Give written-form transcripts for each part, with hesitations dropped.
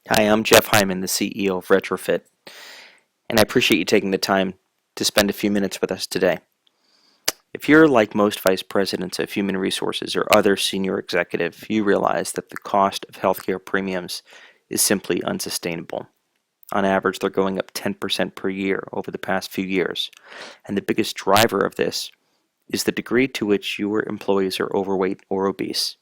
Hi, I'm Jeff Hyman, the CEO of Retrofit, and I appreciate you taking the time to spend a few minutes with us today. If you're like most vice presidents of human resources or other senior executive, you realize that the cost of healthcare premiums is simply unsustainable. On average, they're going up 10% per year over the past few years, and the biggest driver of this is the degree to which your employees are overweight or obese.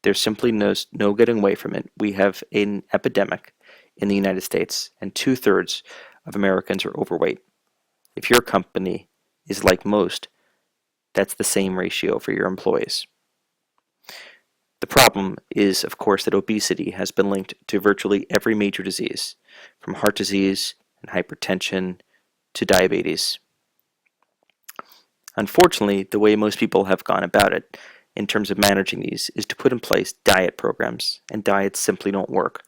There's simply no getting away from it. We have an epidemic in the United States, and 2/3 of Americans are overweight. If your company is like most, that's the same ratio for your employees. The problem is, of course, that obesity has been linked to virtually every major disease, from heart disease and hypertension to diabetes. Unfortunately, the way most people have gone about it in terms of managing these is to put in place diet programs, and diets simply don't work.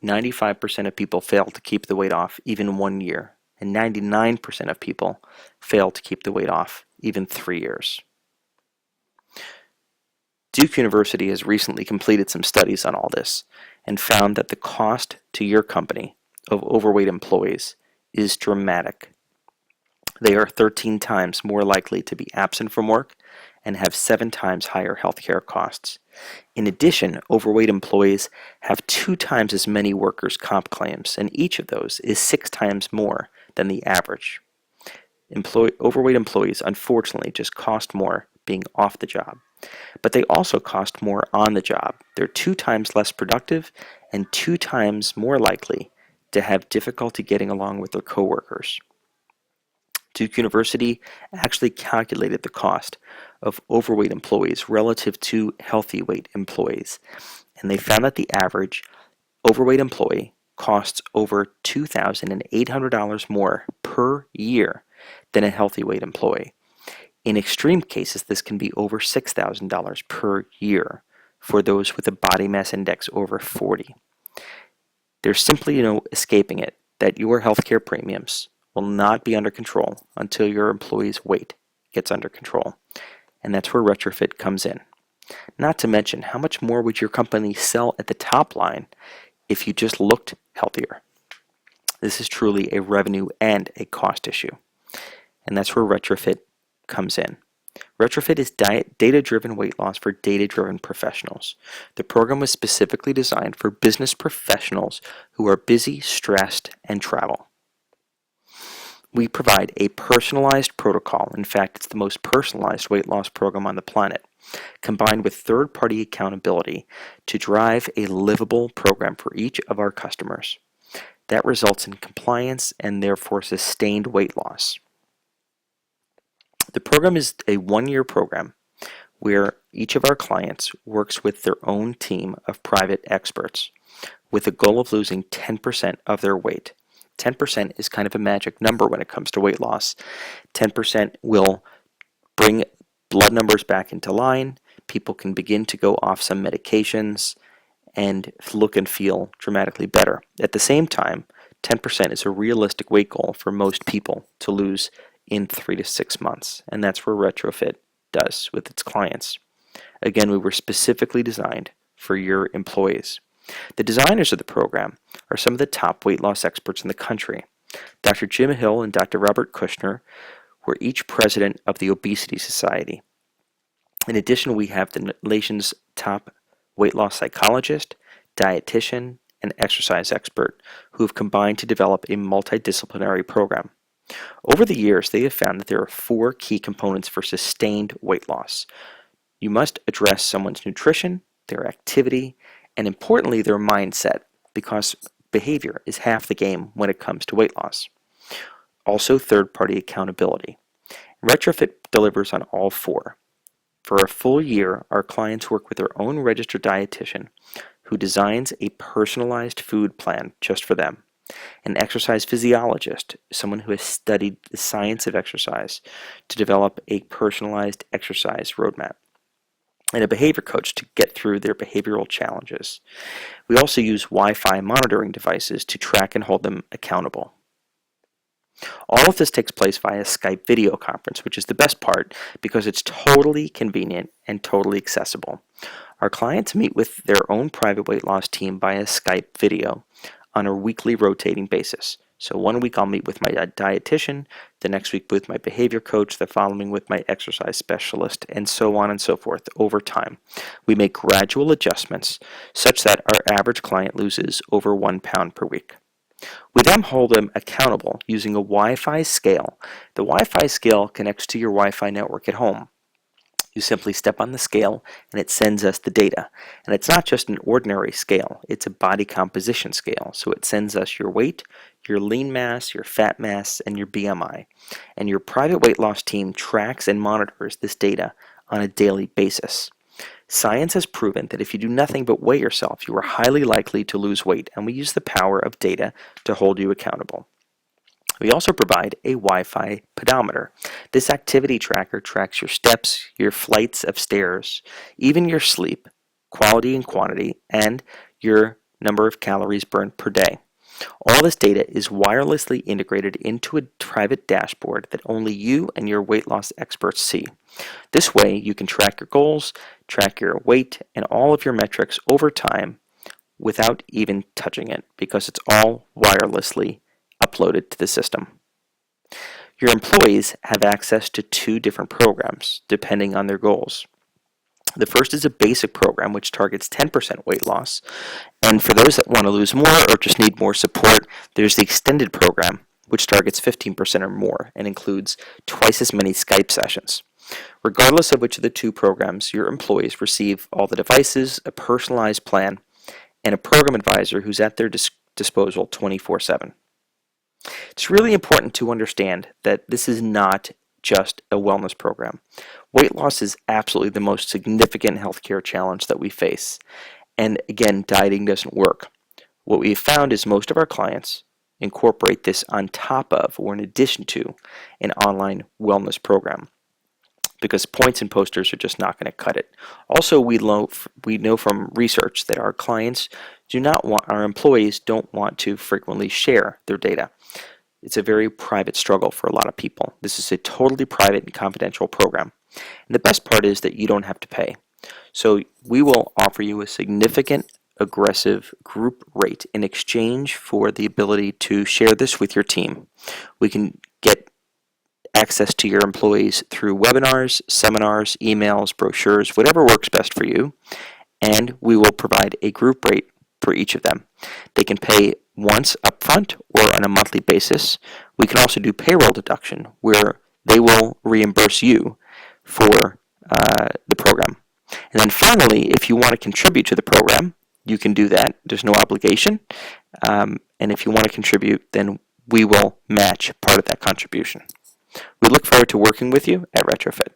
95% of people fail to keep the weight off even 1 year, and 99% of people fail to keep the weight off even 3 years. Duke University has recently completed some studies on all this and found that the cost to your company of overweight employees is dramatic. They are 13 times more likely to be absent from work and have 7 times higher healthcare costs. In addition, overweight employees have 2 times as many workers' comp claims, and each of those is 6 times more than the average. Overweight employees, unfortunately, just cost more being off the job, but they also cost more on the job. They're 2 times less productive and 2 times more likely to have difficulty getting along with their coworkers. Duke University actually calculated the cost of overweight employees relative to healthy weight employees, and they found that the average overweight employee costs over $2,800 more per year than a healthy weight employee. In extreme cases, this can be over $6,000 per year for those with a body mass index over 40. There's simply no escaping it that your healthcare premiums will not be under control until your employees' weight gets under control. And that's where Retrofit comes in. Not to mention, how much more would your company sell at the top line if you just looked healthier? This is truly a revenue and a cost issue. And that's where Retrofit comes in. Retrofit is data-driven weight loss for data-driven professionals. The program was specifically designed for business professionals who are busy, stressed, and travel. We provide a personalized protocol. In fact, it's the most personalized weight loss program on the planet, combined with third-party accountability to drive a livable program for each of our customers. That results in compliance and therefore sustained weight loss. The program is a 1-year program where each of our clients works with their own team of private experts with the goal of losing 10% of their weight. 10% is kind of a magic number when it comes to weight loss. 10% will bring blood numbers back into line. People can begin to go off some medications and look and feel dramatically better. At the same time, 10% is a realistic weight goal for most people to lose in 3 to 6 months, and that's where Retrofit does with its clients. Again, we were specifically designed for your employees. The designers of the program are some of the top weight loss experts in the country. Dr. Jim Hill and Dr. Robert Kushner were each president of the Obesity Society. In addition, we have the nation's top weight loss psychologist, dietitian, and exercise expert who have combined to develop a multidisciplinary program. Over the years, they have found that there are 4 key components for sustained weight loss. You must address someone's nutrition, their activity, and importantly, their mindset, because behavior is half the game when it comes to weight loss. Also, third-party accountability. Retrofit delivers on all 4. For a full year, our clients work with their own registered dietitian who designs a personalized food plan just for them. An exercise physiologist, someone who has studied the science of exercise to develop a personalized exercise roadmap, and a behavior coach to get through their behavioral challenges. We also use Wi-Fi monitoring devices to track and hold them accountable. All of this takes place via Skype video conference, which is the best part because it's totally convenient and totally accessible. Our clients meet with their own private weight loss team via Skype video on a weekly rotating basis. So one week I'll meet with my dietitian, the next week with my behavior coach, the following with my exercise specialist, and so on and so forth over time. We make gradual adjustments such that our average client loses over 1 pound per week. We then hold them accountable using a Wi-Fi scale. The Wi-Fi scale connects to your Wi-Fi network at home. You simply step on the scale and it sends us the data. And it's not just an ordinary scale, it's a body composition scale. So it sends us your weight, your lean mass, your fat mass, and your BMI. And your private weight loss team tracks and monitors this data on a daily basis. Science has proven that if you do nothing but weigh yourself, you are highly likely to lose weight, and we use the power of data to hold you accountable. We also provide a Wi-Fi pedometer. This activity tracker tracks your steps, your flights of stairs, even your sleep, quality and quantity, and your number of calories burned per day. All this data is wirelessly integrated into a private dashboard that only you and your weight loss experts see. This way, you can track your goals, track your weight, and all of your metrics over time without even touching it, because it's all wirelessly uploaded to the system. Your employees have access to 2 different programs depending on their goals. The first is a basic program which targets 10% weight loss, and for those that want to lose more or just need more support, there's the extended program which targets 15% or more and includes twice as many Skype sessions. Regardless of which of the 2 programs, your employees receive all the devices, a personalized plan, and a program advisor who's at their disposal 24/7. It's really important to understand that this is not just a wellness program. Weight loss is absolutely the most significant healthcare challenge that we face. And again, dieting doesn't work. What we've found is most of our clients incorporate this on top of or in addition to an online wellness program, because points and posters are just not going to cut it. Also, we know from research that our employees don't want to frequently share their data. It's a very private struggle for a lot of people. This is a totally private and confidential program. And the best part is that you don't have to pay. So we will offer you a significant, aggressive group rate in exchange for the ability to share this with your team. We can get access to your employees through webinars, seminars, emails, brochures, whatever works best for you, and we will provide a group rate for each of them. They can pay once upfront or on a monthly basis. We can also do payroll deduction where they will reimburse you for the program. And then finally, if you want to contribute to the program, you can do that. There's no obligation. And if you want to contribute, then we will match part of that contribution. We look forward to working with you at Retrofit.